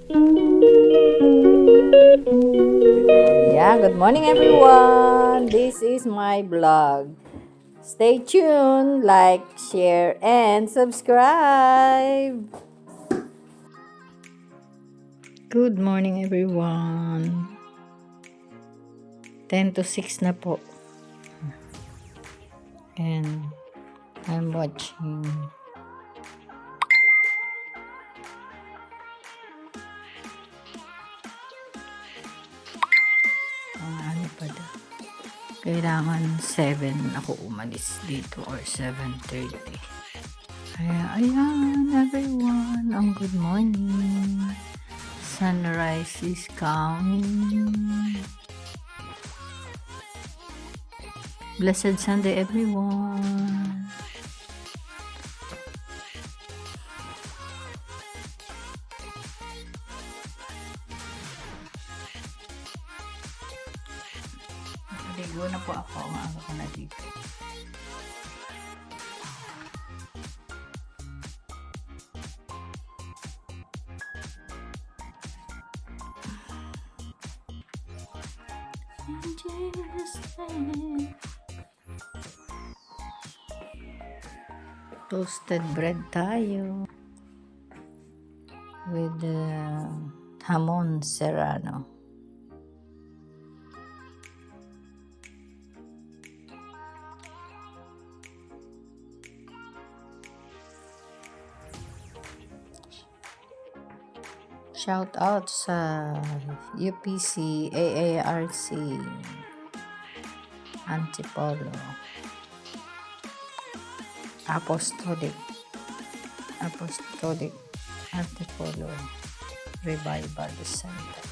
Yeah, good morning everyone. This is my vlog. Stay tuned, like, share, and subscribe. Good morning everyone. 10 to 6 na po. And I'm watching ano pa daw. Kailangan 7 ako umalis dito or 7:30. Kaya ayan everyone, ang good morning. Sunrise is coming. Blessed Sunday everyone. Ligo na po ako. Maaga ko na dito. Toasted bread tayo with hamon serrano. Shout out sa UPC, AARC, Antipolo, Apostolic Antipolo Revival Center.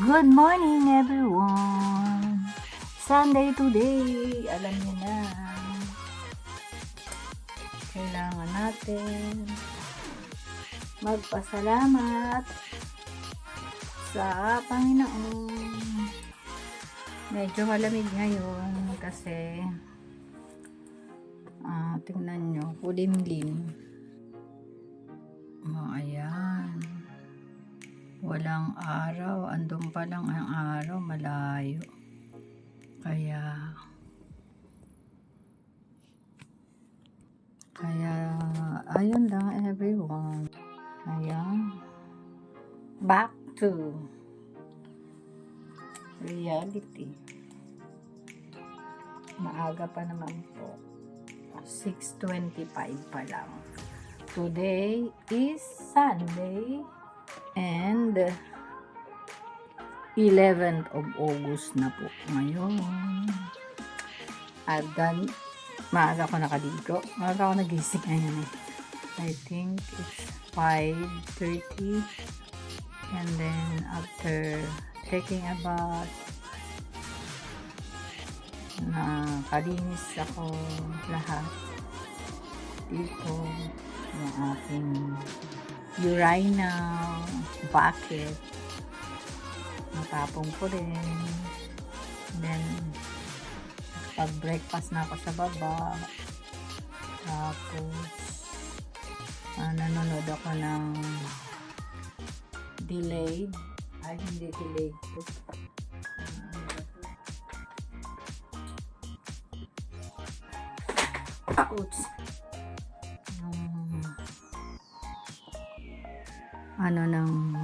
Good morning everyone. Sunday today. Alam niyo na. Kailangan natin magpasalamat sa Panginoon. Medyo malamig ngayon kasi tingnan nyo, kulimlim. Ayan. Walang araw. Andun pa lang ang araw, malayo. Kaya ayun lang everyone. Ayan. Back to reality. Maaga pa naman po. 6:25 pa lang. Today is Sunday and 11th of August na po ngayon. At then, maaga ko nakaligo. Maaga ako nagising ngayon eh. I think it's 5:30. And then, after taking a bath, kalinis ako lahat. Dito, yung aking urinal, bucket, natapong ko rin. Then, pag-breakfast na ako sa baba. Tapos, nanonood ako ng hindi delayed to. Oops. Ng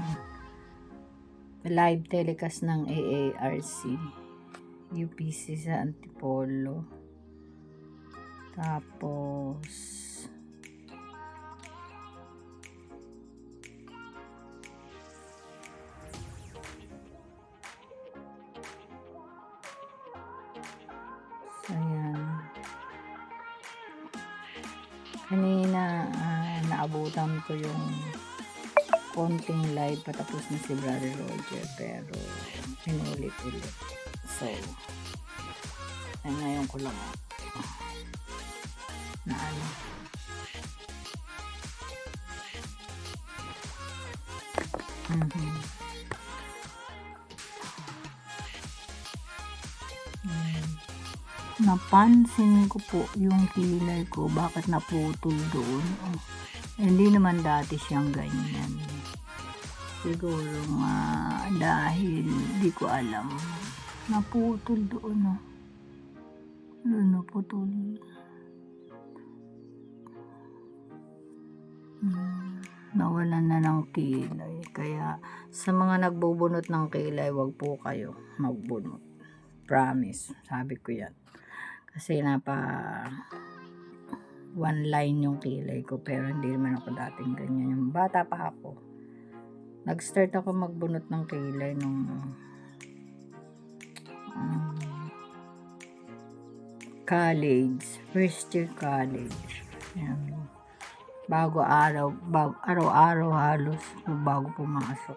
live telecast ng AARC UPC sa Antipolo. Tapos ayan. Kanina naabutan ko yung konting live patapos na si Brother Roger pero inulit-ulit. So, ngayon ko lang na ano. napansin ko po yung kilay ko, bakit naputol doon. Hindi naman dati siyang ganyan. Siguro nga dahil di ko alam, naputol doon. Naputol. Nawalan na ng kilay. Kaya sa mga nagbubunot ng kilay, wag po kayo magbunot. Promise, sabi ko yan. Kasi one line yung kilay ko, pero hindi naman ako dating ganyan. Yung bata pa ako, nag-start ako magbunot ng kilay nung college, first year college. Yan. Araw-araw halos bago pumasok,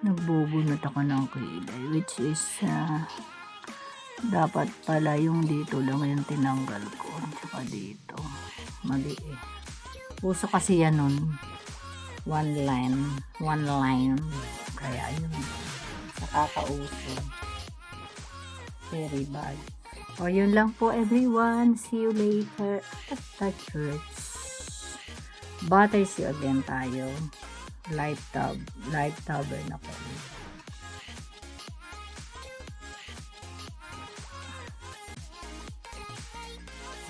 nagbubunot ako ng kilay, which is dapat pala yung dito lang yung tinanggal ko, tsaka dito mali eh. Uso kasi yan nun, one line, kaya yun sa kakauso, very bad. O yun lang po everyone, see you later at the church. Batay see you again tayo, live tabernacle.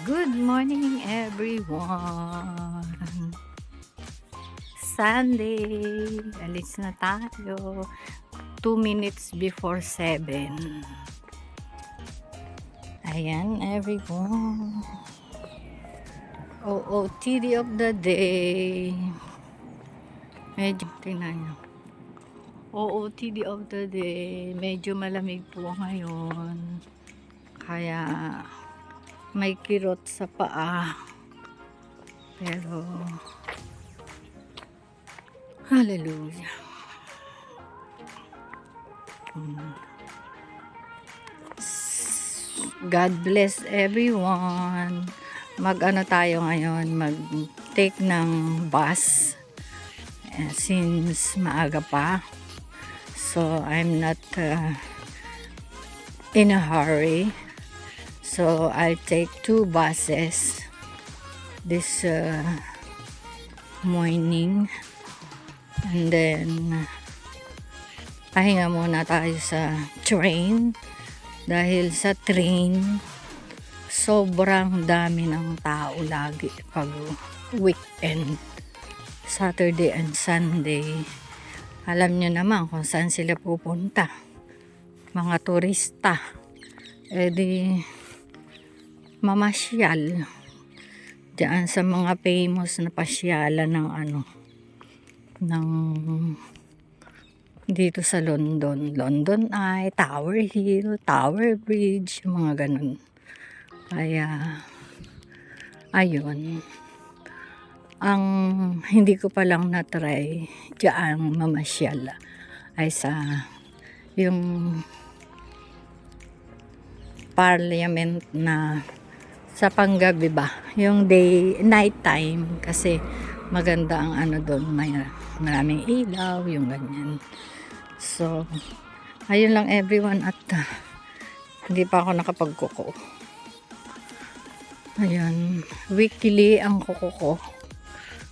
Good morning everyone. Sunday, alis na tayo. 2 minutes before 7. Ayan everyone. OOTD of the day. Medyo tingnan nyo. OOTD of the day. Medyo malamig po ngayon. Kaya may kirot sa paa. Pero hallelujah. God bless everyone. Mag-ano tayo ngayon, mag-take ng bus since maaga pa. So I'm not in a hurry. So I'll take 2 buses this morning. And then pahinga muna tayo sa train. Dahil sa train, sobrang dami ng tao lagi pag weekend, Saturday and Sunday. Alam nyo naman kung saan sila pupunta, mga turista. Di mamasyal diyan sa mga famous na pasyalan ng dito sa London Eye, Tower Hill, Tower Bridge, mga ganun. Kaya ayun, ang hindi ko pa lang na-try diyan mamasyal ay sa yung parliament na sa panggabi ba, yung night time, kasi maganda ang doon, may maraming ilaw, yung ganyan. So ayun lang everyone, at hindi pa ako nakapagkuko. Ayun, weekly ang kuko ko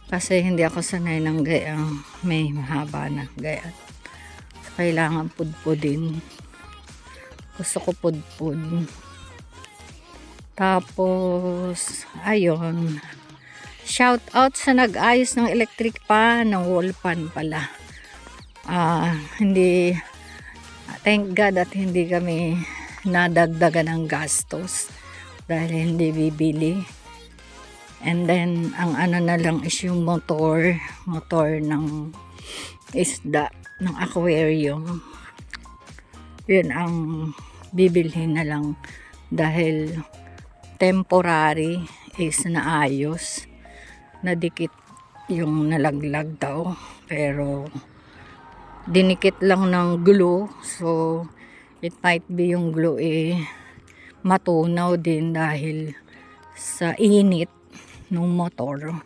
kasi hindi ako sanay ng gayang may mahaba na gaya. Kailangan pudpudin. Gusto ko pudpud. Tapos ayun, shout out sa nag-ayos ng electric pan, ng wall pan pala. Hindi, thank God at hindi kami nadagdagan ng gastos dahil hindi bibili. And then ang na lang is yung motor ng isda, ng aquarium. Yun ang bibilhin na lang dahil temporary is naayos, nadikit yung nalaglag daw, pero dinikit lang ng glue, so it might be yung glue matunaw din dahil sa init ng motor,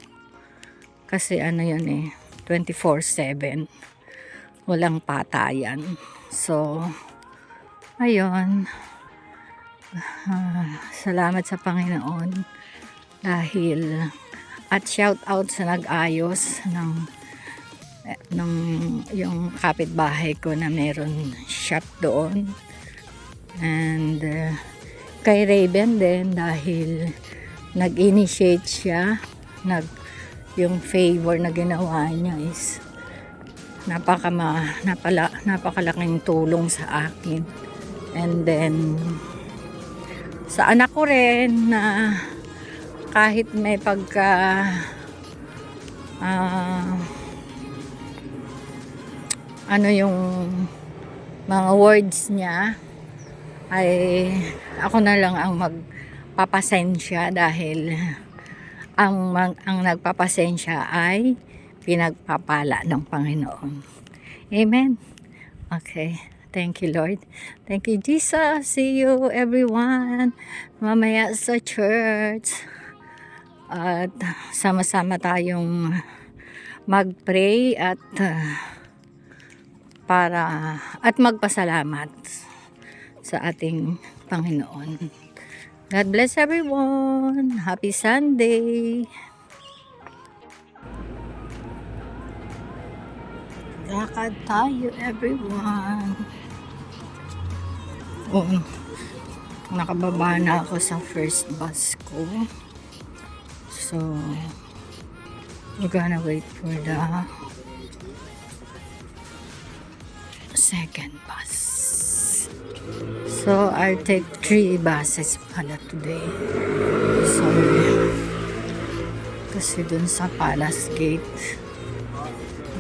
kasi yun 24/7 walang patayan. So ayun, Salamat sa Panginoon dahil at shout out sa nag-ayos ng yung kapitbahay ko na meron shop doon, and kay Raven din dahil nag-initiate siya, yung favor na ginawa niya is napakalaking tulong sa akin. And then sa anak ko rin na kahit may yung mga words niya, ay ako na lang ang magpapasensya dahil ang nagpapasensya ay pinagpapala ng Panginoon. Amen. Okay. Thank you, Lord. Thank you, Jesus. See you, everyone, mamaya sa church. At sama-sama tayong mag-pray at magpasalamat sa ating Panginoon. God bless everyone. Happy Sunday. Lakad tayo, everyone. Nakababa na ako sa first bus ko. So, we're gonna wait for the second bus. So, I'll take 3 buses pala today. So, kasi dun sa Palace Gate,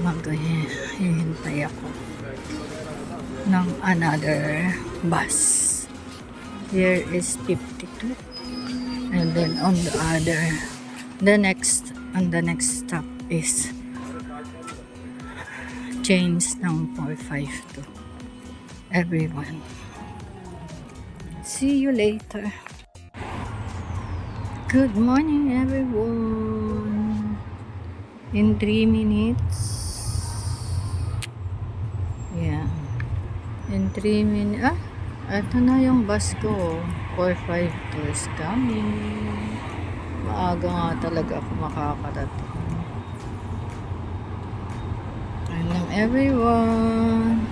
maghihintay ako ng another bus. Here is 52, and then on the next stop is change ng 452. Everyone, see you later. Good morning, everyone. In 3 minutes, yeah, in 3 minutes, ito na yung bus ko. 452 is coming. Maaga nga talaga ako makakarating. Ayan, everyone.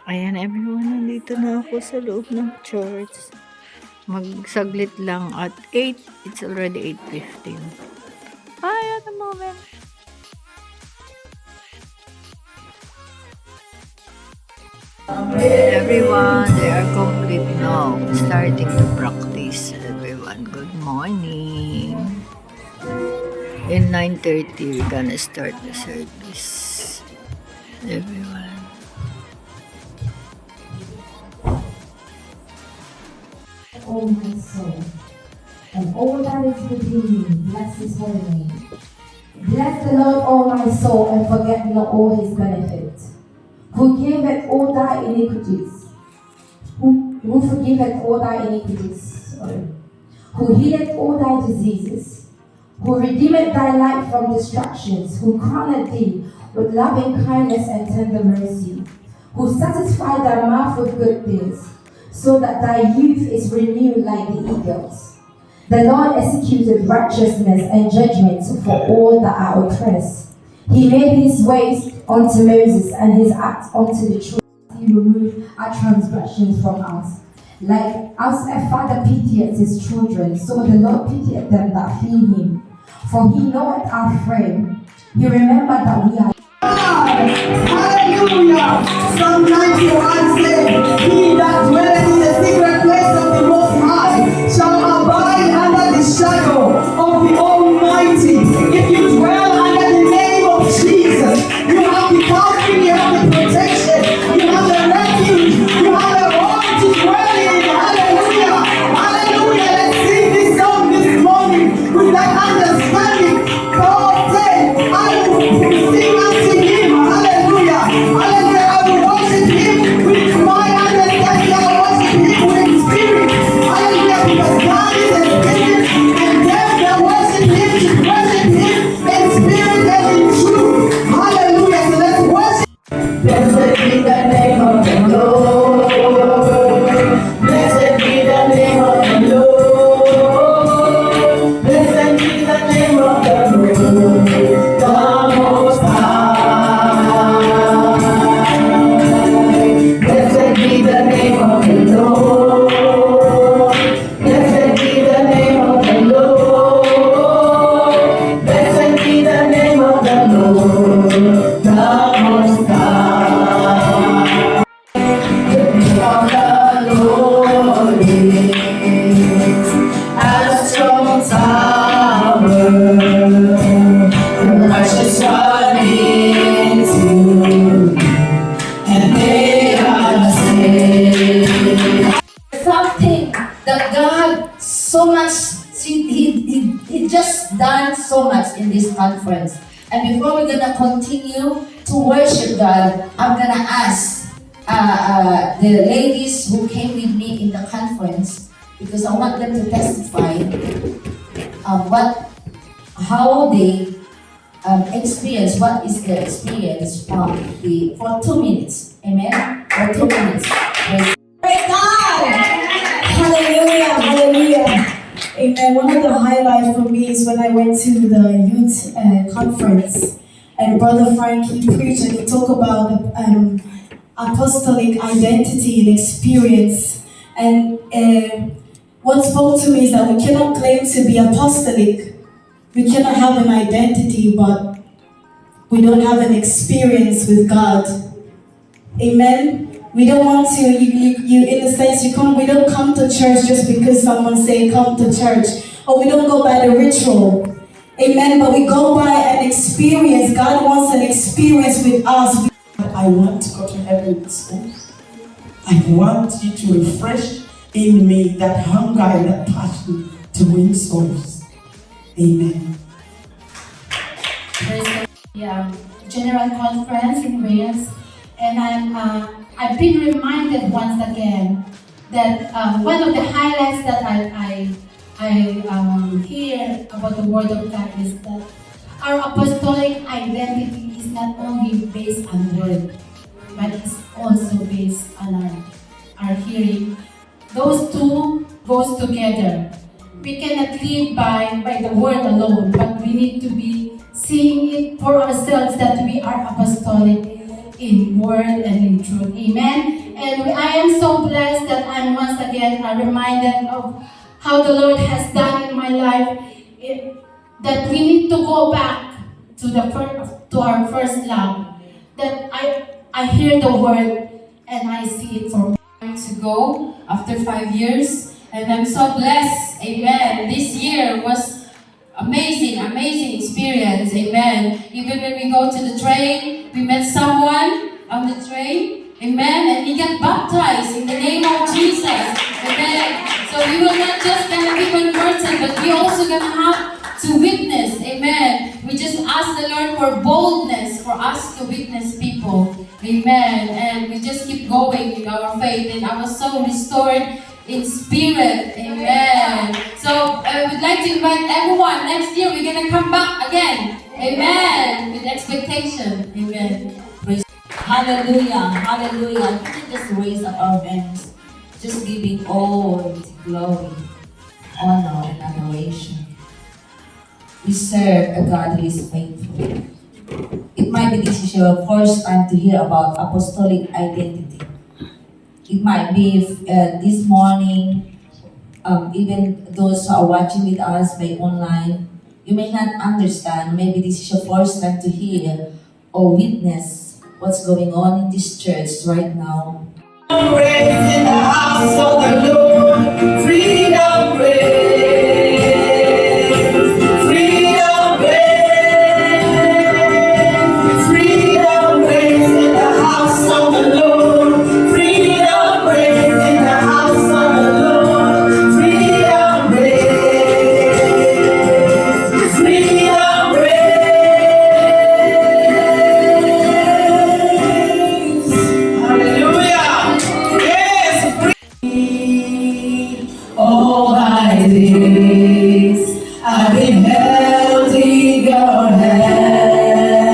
Ayan, everyone, nandito na ako sa loob ng church. Magsaglit lang at 8, it's already 8:15. Hi, at the moment. Everyone, they are complete now. Starting to practice. Everyone, good morning. In 9:30, we're gonna start the service. Everyone. O my soul, and all that is within me, bless his holy name. Bless the Lord, O my soul, and forget not all his benefits. Who forgiveth all thy iniquities. Who forgiveth all thy iniquities. Who healeth all thy diseases. Who redeemeth thy life from destructions. Who crowneth thee with loving kindness and tender mercy. Who satisfied thy mouth with good things, so that thy youth is renewed like the eagles. The Lord executed righteousness and judgment for all that are oppressed. He made his ways unto Moses and his acts unto the children. He removed our transgressions from us. Like as a father pitieth his children, so the Lord pitieth them that fear him. For he knoweth our frame. He remembered that we are. Hallelujah! Psalm 91 says, he that dwelleth in the secret place of the Most High shall abide under the shadow of the Almighty. If you dwell under the name of Jesus, you have the covering, you have the protection, you have the refuge, you have the home to dwell in. Hallelujah! Hallelujah! Let's sing this song this morning with that understanding. God said, I will sing unto him. Hallelujah. Hallelujah. I will worship him with this conference. And before we're gonna continue to worship God, I'm gonna ask the ladies who came with me in the conference, because I want them to testify how they experience, what is their experience for 2 minutes. Amen? For 2 minutes. Praise God! Hallelujah, hallelujah. Amen. One of the highlights for me is when I went to the youth conference, and Brother Frank, he preached and he talked about apostolic identity and experience. And what spoke to me is that we cannot claim to be apostolic. We cannot have an identity, but we don't have an experience with God. Amen. We don't want to, you in a sense, we don't come to church just because someone say come to church. Or we don't go by the ritual. Amen. But we go by an experience. God wants an experience with us. I want to go to heaven with souls. I want you to refresh in me that hunger and that passion to win souls. Amen. General conference in Wales, and I've been reminded once again that one of the highlights that I hear about the Word of God is that our apostolic identity is not only based on word, but it's also based on our hearing. Those two goes together. We cannot live by the word alone, but we need to be seeing it for ourselves that we are apostolic in word and in truth. Amen. And I am so blessed that I'm once again reminded of how the Lord has done in my life, that we need to go back to our first love. That I hear the word and I see it for to go after 5 years, and I'm so blessed. Amen. This year was amazing experience. Amen. Even when we go to the train, we met someone on the train. Amen. And he got baptized in the name of Jesus. Amen. So we will not just gonna be converted, but we also gonna have to witness. Amen. We just ask the Lord for boldness for us to witness people. Amen. And we just keep going in our faith. And I was so restored in spirit. Amen. So I would like to invite everyone. Next year we're gonna come back again. Amen. With expectation. Amen. Praise. Hallelujah, hallelujah. We can just raise up our hands, just giving all glory, honor, and adoration. We serve a God who is faithful. It might be this is your first time to hear about apostolic identity. It might be this morning, even those who are watching with us by online, you may not understand. Maybe this is your first time to hear or witness what's going on in this church right now. Praise in the house of the Lord. Freedom praise. Freedom praise. Freedom praise in the house of the Lord. Freedom praise in the house of the Lord. Freedom praise. Freedom praise. Hallelujah. Yes, all my days I've been held in your hands.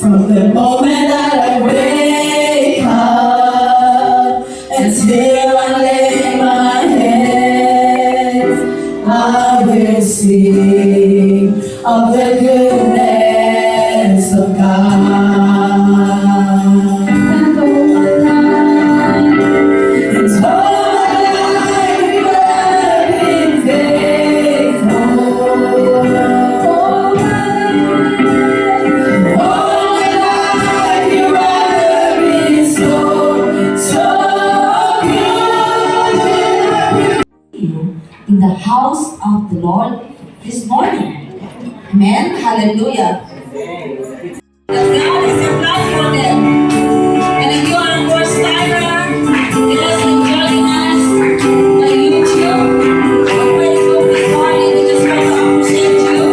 From the moment that I wake up until I lay my head, I will sing of the goodness of God. And all my life, and all my life you have been faithful. All my life you have been so good. In the house of the Lord this morning. Amen. Hallelujah. That God is in life for them. And if you are a first timer, just joining us on YouTube or Facebook this morning, we just want to appreciate you.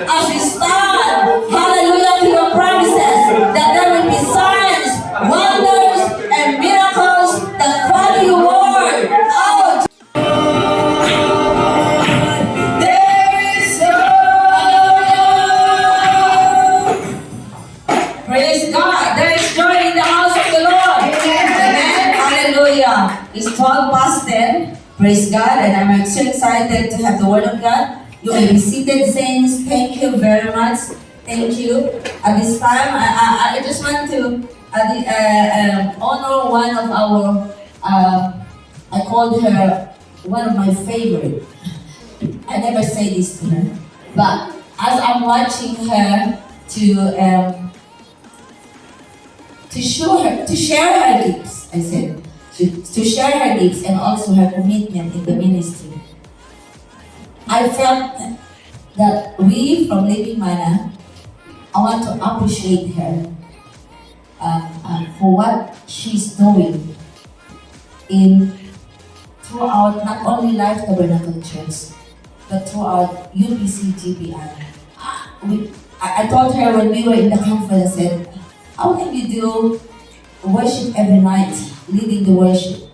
as we stand, hallelujah, to your promises, that there will be signs, wonders, and miracles that follow your word. Oh, there is joy. Praise God. There is joy in the house of the Lord. Amen. Hallelujah. It's 12 past 10. Praise God. And I'm so excited to have the word of God. You may be seated, saints. Thank you very much. Thank you. At this time, I just want to honor one of our, I called her one of my favorite. I never say this to her. But as I'm watching her to share her gifts, I said, to share her gifts and also her commitment in the ministry. I felt that we from Living Manna, I want to appreciate her for what she's doing throughout not only Life Tabernacle Church, but throughout UPC GBI. I told her when we were in the conference, I said, how can you do worship every night, leading the worship?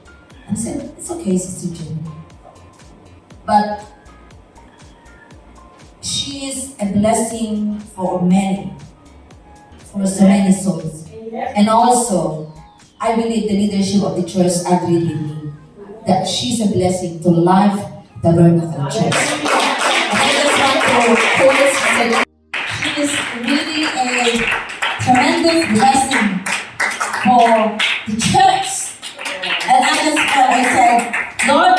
And I said, it's okay, Sister Jenny. But she is a blessing for many, for so many souls. And also, I believe the leadership of the church agreed with me that she's a blessing to Life Tabernacle Church. I just want to quote, she is really a tremendous blessing for the church. And I said, Lord,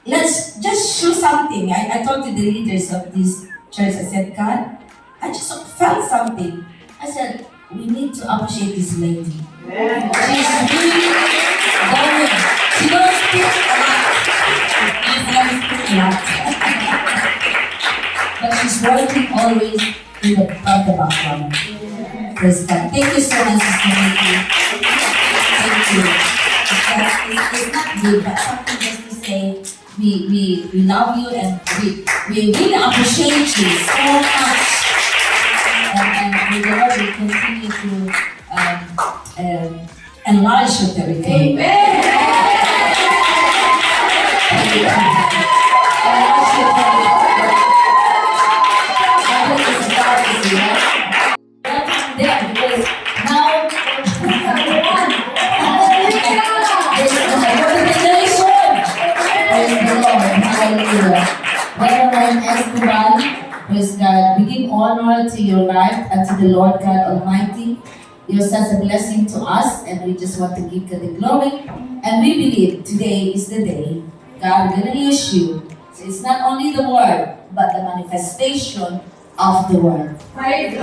let's just show something. I told to the leaders of this church, I said, God, I just felt something. I said, we need to appreciate this lady. She's really going. She don't speak a lot. She's never speak a lot. But she's working always in the background. Praise God. Thank you so much, Sister Nikki. Thank you. It's not good, but something just to say, we love you and we really appreciate you so much. And the Lord will continue to enlarge your territory. Amen. Enlarge your territory. There, because now Reverend Esteban, praise God, we give honor to your life and to the Lord God Almighty. You're such a blessing to us, and we just want to give God the glory. And we believe today is the day God is going to use you. So it's not only the word, but the manifestation of the word. Hallelujah.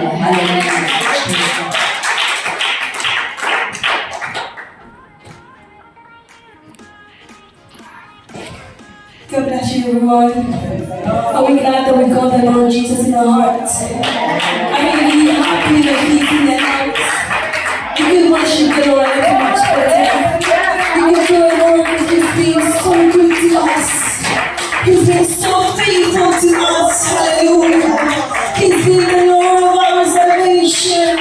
Hallelujah. God bless you, everyone. Are we glad that we got the Lord Jesus in our hearts? Are we really happy that He's in their hearts? You can worship the Lord like much better. You can go Lord because He's been so good to us. He's been so faithful to us. Hallelujah. He's been the Lord of our salvation.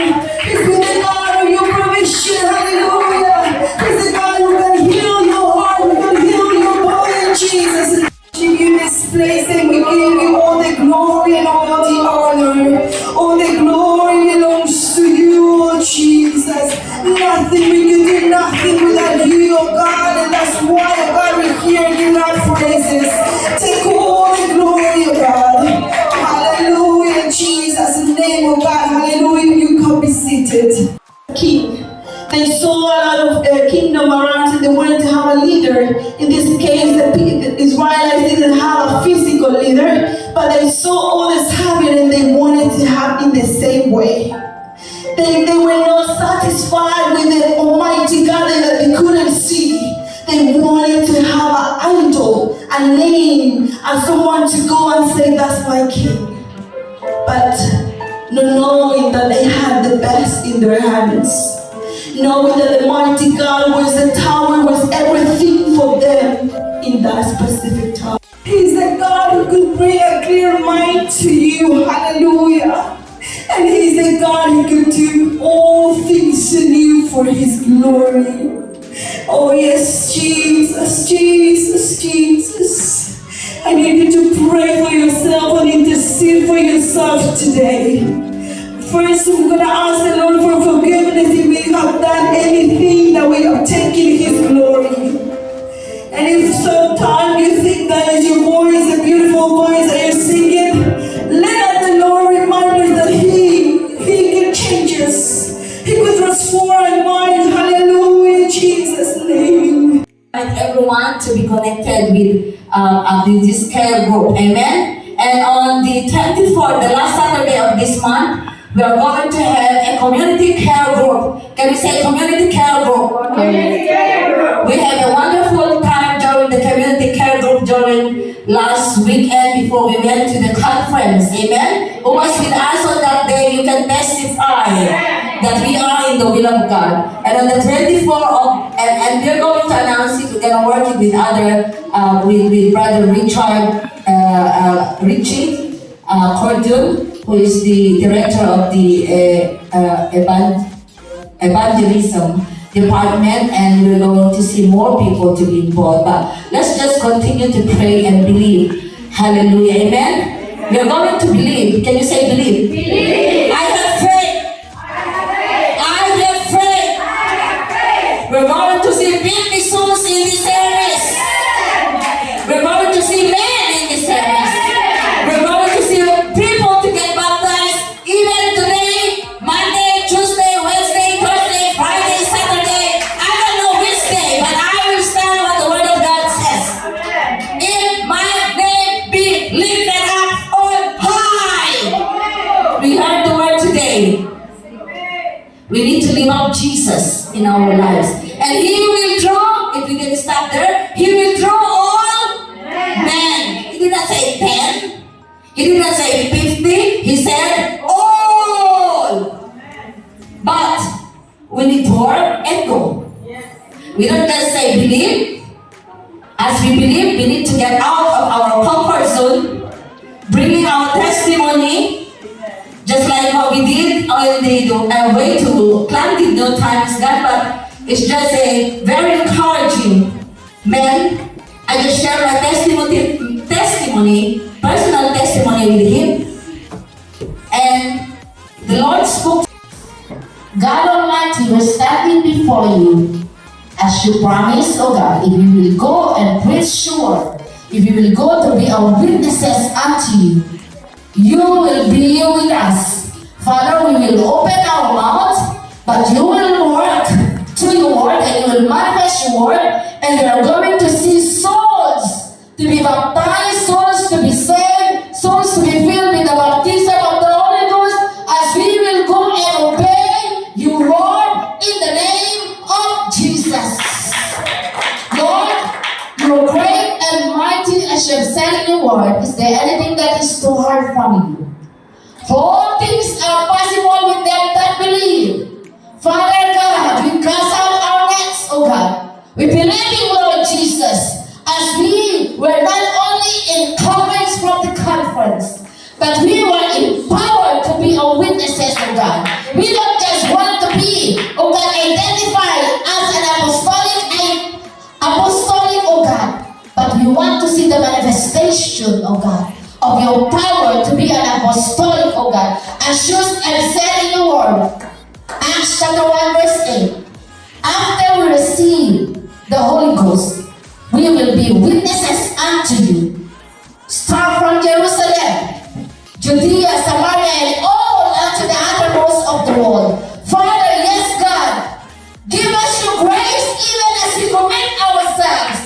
He's been the God of your provision. Hallelujah. He's the God who can heal your heart, who can heal your body, Jesus. We give you this place and we give you all the glory and all the honor. All the glory belongs to you, oh Jesus. Nothing, we can do nothing without you, oh God. And that's why, oh God, we're here in our praises. Take all the glory, oh God. Hallelujah, Jesus. In the name of God, hallelujah. You can be seated. King. They saw a lot of kingdom around and they wanted to have a leader. In this case, the Israelites didn't have a physical leader, but they saw others have it and they wanted to have it the same way. They were not satisfied with the Almighty God that they couldn't see. They wanted to have an idol, a name, and someone to go and say, that's my king. But not knowing that they had the best in their hands. Knowing that the mighty God was the tower, was everything for them in that specific time. He's the God who could bring a clear mind to you. Hallelujah. And He's a God who can do all things new for His glory. Oh yes, Jesus, Jesus, Jesus. I need you to pray for yourself and intercede for yourself today. First, I'm going to ask the Lord for forgiveness if we have done anything that we have taken His glory. And if sometimes you think that is your voice, a beautiful voice that you're singing, let the Lord remind us that He can change us. He can transform our minds. Hallelujah, in Jesus' name. I invite everyone to be connected with this care group. Amen. And on the 24th, the last Saturday of this month, we are going to have a community care group. Can we say community care group? Community care group. We had a wonderful time during the community care group during last weekend before we went to the conference. Amen. Who was with us on that day? You can testify that we are in the will of God. And on the 24th and we're going to announce it. We're going to work it with other with Brother Richard Richie Cordon, who is the director of the evangelism department, and we're going to see more people to be involved. But let's just continue to pray and believe. Hallelujah. Amen. We're going to believe. Can you say believe? Believe. I have faith. I have faith. We're going to see big souls in this service. We're going to see men in this service. We're going to see people to get baptized even today, Monday, Tuesday, Wednesday, Thursday, Friday, Saturday. I don't know which day, but I will stand what the Word of God says. If my name be lifted up on high. We heard the word today. We need to live out Jesus in our lives. And He will draw, if we can stop there, He will draw all men. He did not say 10. He did not say 50. He said all. But we need to work and go. We don't just say believe. As we believe, we need to get out of our comfort zone, bringing our testimony, just like what we did on the way to planting No Time is God, but it's just a very encouraging. Men, I just share my testimony, personal testimony with him. And the Lord spoke. God Almighty, we're standing before you. As you promised, oh God, if you will go and preach sure, if you will go to be our witnesses unto you, you will be with us. Father, we will open our mouth, but you will work through your word and you will manifest your word, and we are going to see souls to be baptized, souls to be saved, souls to be filled with the baptism of the Holy Ghost, as we will go and obey you, Lord, in the name of Jesus. Lord, you are great and mighty as you have said in your word. Is there anything that is too hard for you? For all things are possible with them that believe. Father God, we cast out our nets, oh God. We believe in Lord Jesus, as we were not only encouraged from the conference, but we were empowered to be our witnesses, oh God. We don't just want to be, oh God, identified as an apostolic, oh God, but we want to see the manifestation, oh God, of your power to be an apostolic, oh God. As you have said in your word, Acts chapter 1 verse 8, after we receive the Holy Ghost, we will be witnesses unto you. Start from Jerusalem, Judea, Samaria, and all unto the uttermost of the world. Father, yes, God, give us your grace even as we commit ourselves.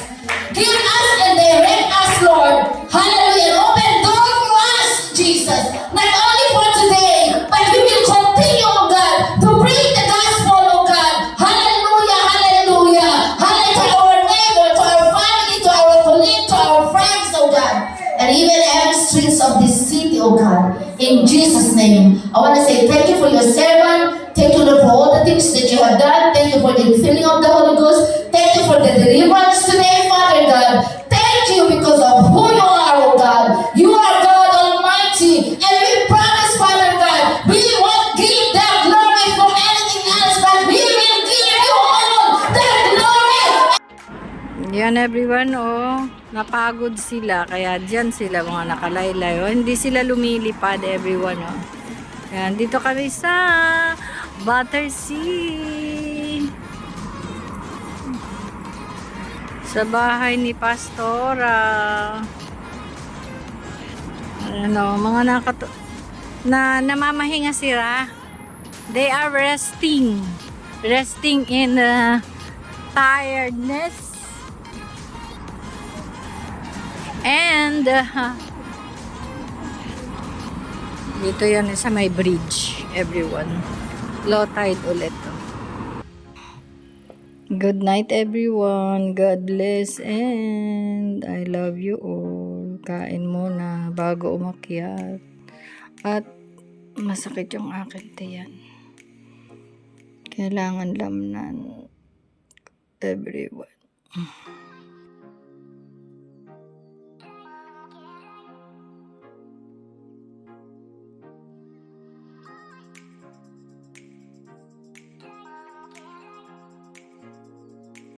Give us and direct us, Lord. Hallelujah. And open door for us, Jesus. Not only for today, but we will continue, oh God, to bring the gospel, oh God. Hallelujah, hallelujah. Hallelujah to our neighbor, to our family, to our colleague, to our friends, oh God. And even every streets of this city, oh God. In Jesus' name, I want to say thank you for your servant. Thank you, Lord, for all the things that you have done. Thank you for the filling of the Holy Ghost. Thank you for the deliverance today, Father God. Thank you because of who you are, oh God. You are God Almighty. Ayan everyone, oh, napagod sila, kaya dyan sila mga nakalaylay. Oh, hindi sila lumilipad everyone, oh. Ayan, dito kami sa Battersea. Sa bahay ni Pastora. Ano, mga namamahinga sila. They are resting. Resting in tiredness. And dito yan sa may bridge, everyone. Low tide ulit to. Good night everyone. God bless and I love you all. Kain muna bago umakyat. At masakit yung akin tiyan. Kailangan lamnan everyone.